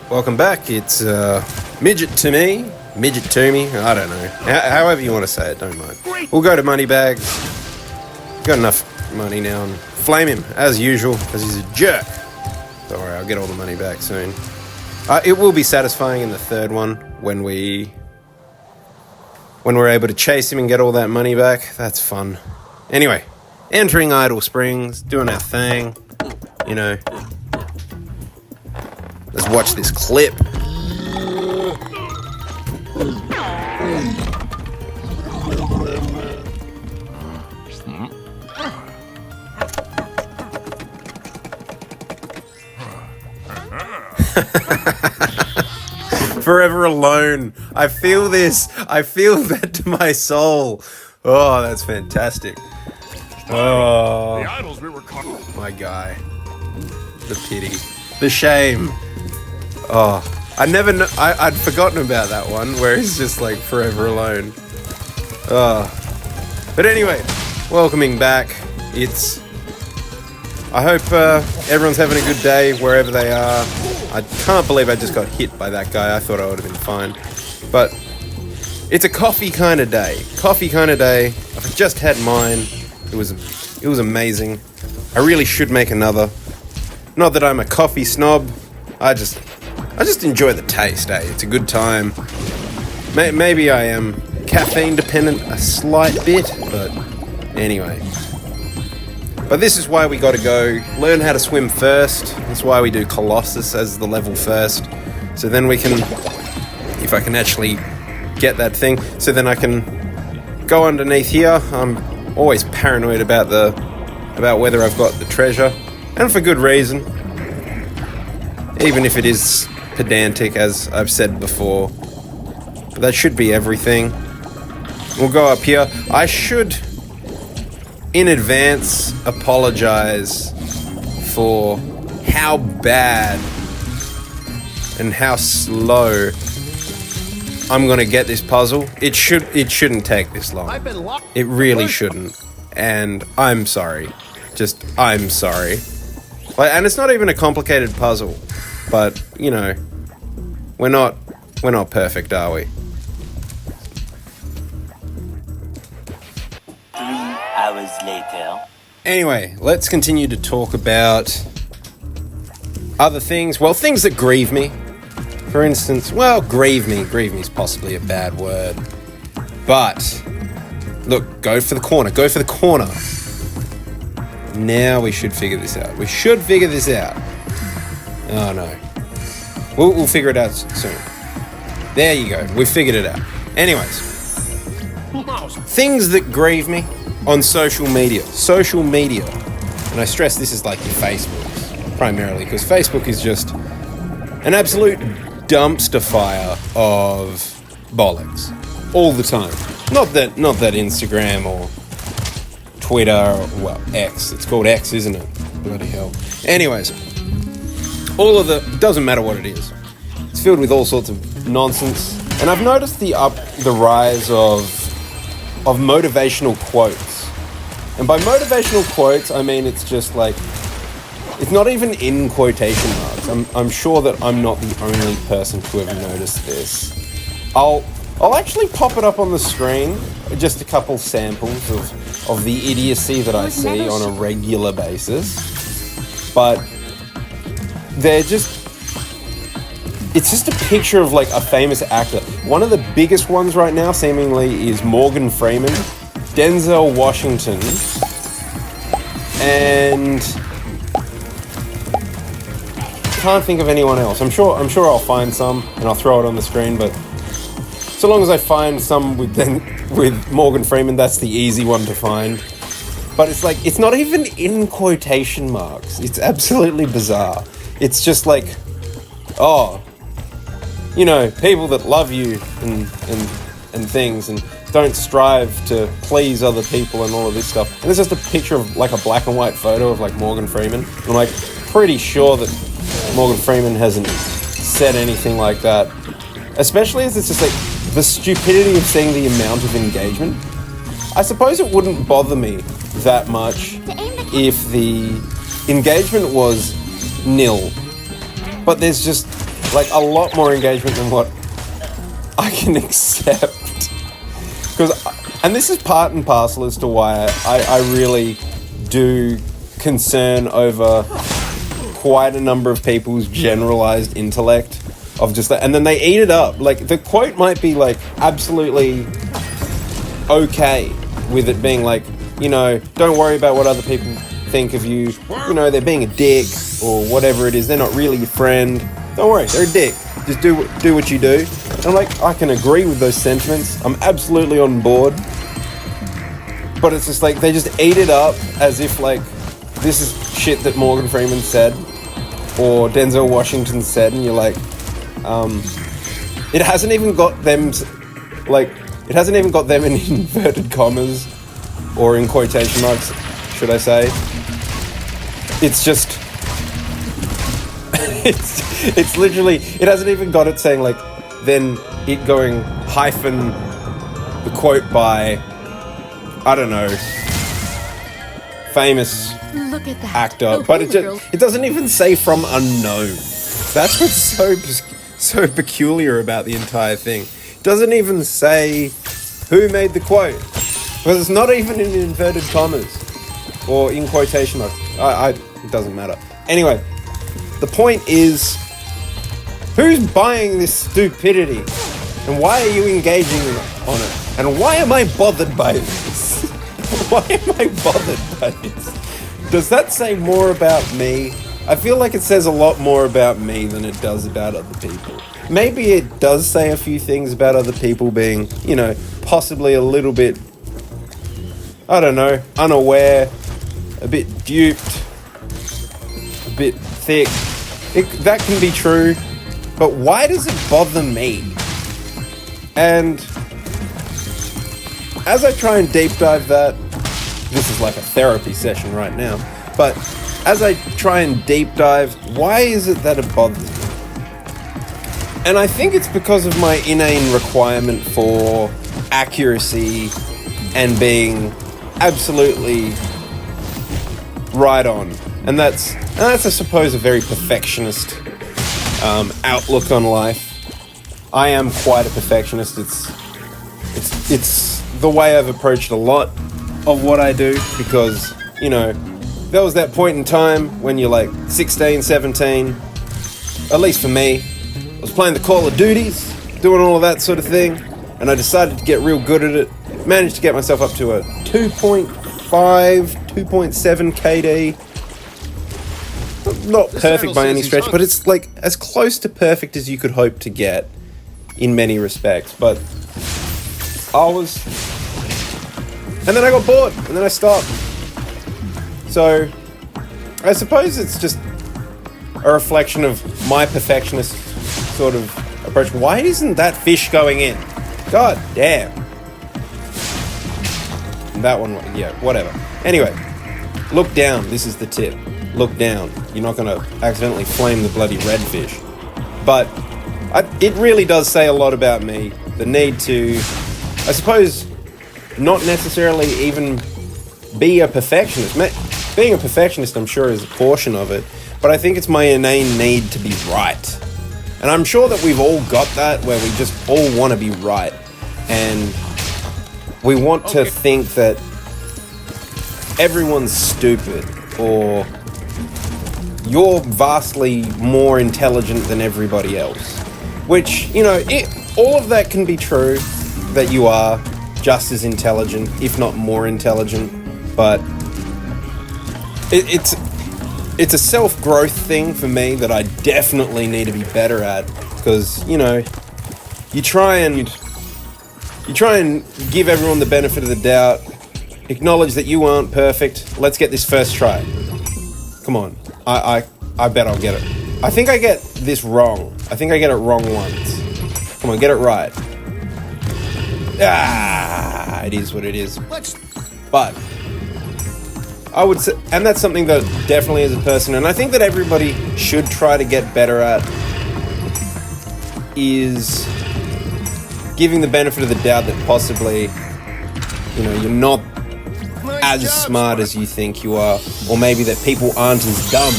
Welcome back. It's midget to me, I don't know. However you want to say it, don't mind. We'll go to Moneybags. Got enough money now and flame him, as usual, because he's a jerk. Don't worry, I'll get all the money back soon. It will be satisfying in the third one when we're able to chase him and get all that money back. That's fun. Anyway, entering Idle Springs, doing our thing, you know. Let's watch this clip. Forever alone. I feel this. I feel that to my soul. Oh, that's fantastic. Oh, the idols we were caught. My guy. The pity. The shame. Oh, I'd forgotten about that one where he's just like forever alone. Oh. But anyway, welcoming back. I hope everyone's having a good day wherever they are. I can't believe I just got hit by that guy. I thought I would have been fine. But it's a coffee kind of day. I've just had mine. It was amazing. I really should make another. Not that I'm a coffee snob. I just enjoy the taste, eh? It's a good time. Maybe I am caffeine dependent a slight bit, but anyway. But this is why we got to go learn how to swim first. That's why we do Colossus as the level first. So then we can, if I can actually get that thing, so then I can go underneath here. I'm always paranoid about whether I've got the treasure, and for good reason. Even if it is pedantic, as I've said before. But that should be everything. We'll go up here. I should, in advance, apologize for how bad and how slow I'm gonna get this puzzle. It shouldn't take this long. It really shouldn't. And I'm sorry. I'm sorry. And it's not even a complicated puzzle. But, you know, we're not perfect, are we? 3 hours later. Anyway, let's continue to talk about other things. Well, things that grieve me. For instance, grieve me. Grieve me is possibly a bad word. But, look, go for the corner. Now we should figure this out. Oh no. We'll figure it out soon. There you go. We figured it out. Anyways. Things that grieve me on social media. And I stress this is like your Facebook, primarily, because Facebook is just an absolute dumpster fire of bollocks. All the time. Not that Instagram or Twitter or, X. It's called X, isn't it? Bloody hell. Anyways. Doesn't matter what it is. It's filled with all sorts of nonsense. And I've noticed the rise of motivational quotes. And by motivational quotes, I mean it's just like, it's not even in quotation marks. I'm sure that I'm not the only person to have noticed this. I'll actually pop it up on the screen, just a couple samples of the idiocy that I see on a regular basis. But it's just a picture of like a famous actor. One of the biggest ones right now, seemingly, is Morgan Freeman, Denzel Washington, and can't think of anyone else. I'm sure I'll find some and I'll throw it on the screen. But so long as I find some with Morgan Freeman, that's the easy one to find. But it's like, it's not even in quotation marks. It's absolutely bizarre. It's just like, people that love you and things and don't strive to please other people and all of this stuff. And it's just a picture of like a black and white photo of like Morgan Freeman. I'm like pretty sure that Morgan Freeman hasn't said anything like that. Especially as it's just like the stupidity of seeing the amount of engagement. I suppose it wouldn't bother me that much if the engagement was nil. But there's just like a lot more engagement than what I can accept. And this is part and parcel as to why I really do concern over quite a number of people's generalized intellect of just that, and then they eat it up. Like, the quote might be like absolutely okay with it being like, you know, don't worry about what other people think of you, you know, they're being a dick or whatever it is, they're not really your friend, don't worry, they're a dick, just do what you do. And I'm like, I can agree with those sentiments, I'm absolutely on board, but it's just like they just eat it up as if like this is shit that Morgan Freeman said or Denzel Washington said, and you're like, it hasn't even got them in inverted commas or in quotation marks, should I say. It's just it's literally, it hasn't even got it saying like, then it going hyphen the quote by, I don't know, famous Look at that. actor, Oh, but hey, it doesn't even say from unknown. That's what's so peculiar about the entire thing. It doesn't even say who made the quote, because it's not even in inverted commas or in quotation marks. It doesn't matter. Anyway, the point is, who's buying this stupidity, and why are you engaging on it, and why am I bothered by this? Why am I bothered by this? Does that say more about me? I feel like it says a lot more about me than it does about other people. Maybe it does say a few things about other people being, you know, possibly a little bit, I don't know, unaware, a bit duped, a bit thick. That can be true, but why does it bother me? And as I try and deep dive that, this is like a therapy session right now, but as I try and deep dive, why is it that it bothers me? And I think it's because of my inane requirement for accuracy and being absolutely right on. And that's I suppose a very perfectionist outlook on life. I am quite a perfectionist. It's the way I've approached a lot of what I do, because, you know, there was that point in time when you're like 16, 17, at least for me, I was playing the Call of Duties, doing all of that sort of thing, and I decided to get real good at it, managed to get myself up to a 2.5, 2.7 KD. Not perfect by any stretch, but it's like as close to perfect as you could hope to get in many respects. But and then I got bored, and then I stopped. So I suppose it's just a reflection of my perfectionist sort of approach. Why isn't that fish going in? God damn. That one, yeah, whatever. Anyway, look down. This is the tip. Look down. You're not going to accidentally flame the bloody redfish. But it really does say a lot about me. The need to, I suppose, not necessarily even be a perfectionist. Being a perfectionist, I'm sure, is a portion of it. But I think it's my inane need to be right. And I'm sure that we've all got that, where we just all want to be right. And we want to think that everyone's stupid, or you're vastly more intelligent than everybody else. Which, you know, all of that can be true, that you are just as intelligent, if not more intelligent, but it's a self-growth thing for me that I definitely need to be better at, because, you know, you try and give everyone the benefit of the doubt, acknowledge that you aren't perfect, let's get this first try. Come on, I bet I'll get it. I think I get this wrong. I think I get it wrong once. Come on, get it right. It is what it is. But I would say, and that's something that definitely as a person, and I think that everybody should try to get better at, is giving the benefit of the doubt that possibly, you know, you're not as smart as you think you are, or maybe that people aren't as dumb.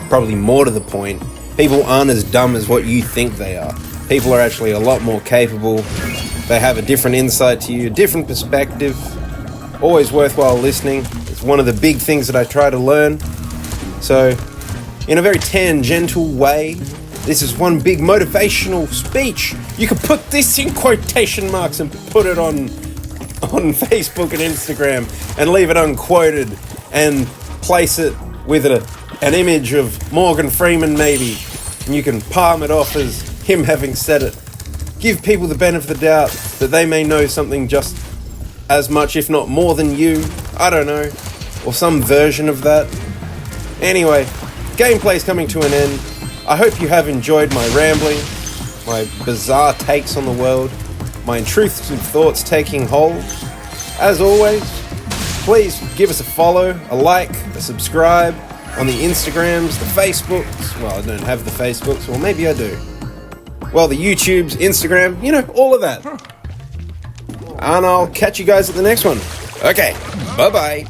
Probably more to the point, people aren't as dumb as what you think they are. People are actually a lot more capable. They have a different insight to you, a different perspective. Always worthwhile listening. It's one of the big things that I try to learn. So, in a very tangential way, this is one big motivational speech. You could put this in quotation marks and put it on Facebook and Instagram and leave it unquoted and place it with an image of Morgan Freeman maybe, and you can palm it off as him having said it. Give people the benefit of the doubt that they may know something just as much, if not more than you. I don't know. Or some version of that. Anyway, gameplay's coming to an end. I hope you have enjoyed my rambling, my bizarre takes on the world, my intrusive thoughts taking hold. As always, please give us a follow, a like, a subscribe on the Instagrams, the Facebooks. Well, I don't have the Facebooks, or maybe I do. Well, the YouTubes, Instagram, all of that. And I'll catch you guys at the next one. Okay, bye-bye.